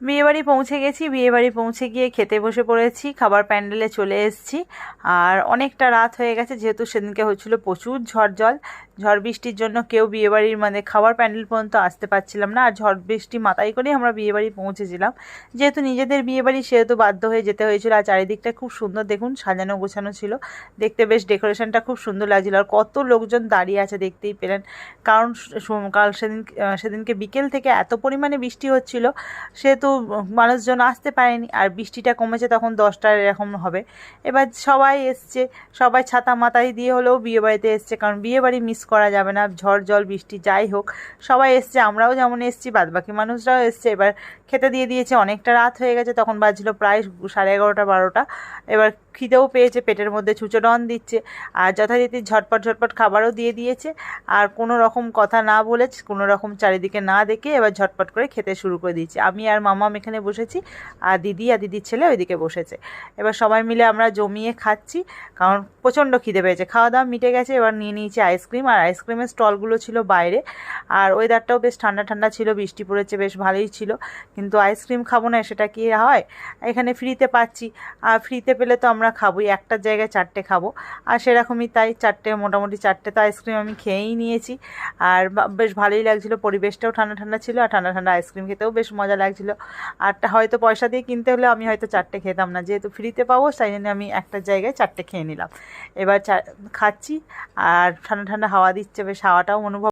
বিয়েবাড়ি পৌঁছে গেছি, বিয়েবাড়ি পৌঁছে গিয়ে খেতে বসে পড়েছি, খাবার প্যান্ডেলে চলে এসেছি। আর অনেকটা রাত হয়ে গেছে, যেহেতু সেদিনকে হচ্ছিলো প্রচুর ঝড় বৃষ্টির জন্য কেউ বিয়েবাড়ির খাবার প্যান্ডেল পর্যন্ত আসতে পারছিলাম না। আর ঝড় বৃষ্টি মাথায় করেই আমরা বিয়েবাড়ি পৌঁছেছিলাম, যেহেতু নিজেদের বিয়েবাড়ি সেহেতু বাধ্য হয়ে যেতে হয়েছিল। আর চারিদিকটা খুব সুন্দর, দেখুন সাজানো গোছানো ছিল, দেখতে বেশ ডেকোরেশনটা খুব সুন্দর লাগছিলো। আর কত লোকজন দাঁড়িয়ে আছে দেখতেই পেলেন, কারণ সেদিনকে বিকেল থেকে এত পরিমাণে বৃষ্টি হচ্ছিল, সেহেতু মানুষজন আসতে পারেনি। আর বৃষ্টিটা কমেছে তখন 10টার এরকম হবে। এবার সবাই এসছে, সবাই ছাতা মাথায় দিয়ে হলেও বিয়েবাড়িতে এসছে, কারণ বিয়েবাড়ি মিস করা যাবে না, ঝড় জল বৃষ্টি যাই হোক সবাই এসছে, আমরাও যেমন এসছি বাদবাকি মানুষরাও এসছে। এবার খেতে দিয়ে দিয়েছে, অনেকটা রাত হয়ে গেছে, তখন বাজছিল প্রায় 11:30 12টা। এবার খিদেও পেয়েছে, পেটের মধ্যে ছুঁচোডন দিচ্ছে। আর যথারীতি ঝটপট খাবারও দিয়ে দিয়েছে। আর কোনো রকম কথা না বলে, কোনো রকম চারিদিকে না দেখে এবার ঝটপট করে খেতে শুরু করে দিয়েছি। আমি আর মামাম এখানে বসেছি, আর দিদি আর দিদির ছেলে ওইদিকে বসেছে। এবার সবাই মিলে আমরা জমিয়ে খাচ্ছি, কারণ প্রচণ্ড খিদে পেয়েছে। খাওয়া দাওয়া মিটে গেছে, এবার নিয়ে নিয়েছি আইসক্রিম। আর আইসক্রিমের স্টলগুলো ছিল বাইরে, আর ওয়েদারটাও বেশ ঠান্ডা ঠান্ডা ছিল, বৃষ্টি পড়েছে, বেশ ভালোই ছিল। কিন্তু আইসক্রিম খাবো না সেটা কি হয়, এখানে ফ্রিতে পাচ্ছি, আর ফ্রিতে পেলে তো আমরা খাবোই, একটার জায়গায় 4টে খাবো। আর সেরকমই তাই, মোটামুটি 4টে তো আইসক্রিম আমি খেয়েই নিয়েছি। আর বেশ ভালোই লাগছিলো, পরিবেশটাও ঠান্ডা ঠান্ডা ছিল, আর ঠান্ডা ঠান্ডা আইসক্রিম খেতেও বেশ মজা লাগছিলো। আর হয়তো পয়সা দিয়ে কিনতে হলে আমি হয়তো 4টে খেতাম না, যেহেতু ফ্রিতে পাবো তাই জন্য আমি একটার জায়গায় 4টে খেয়ে নিলাম। এবার খাচ্ছি, আর ঠান্ডা ঠান্ডা হাওয়া দিচ্ছে, বেশ হাওয়াটাও অনুভব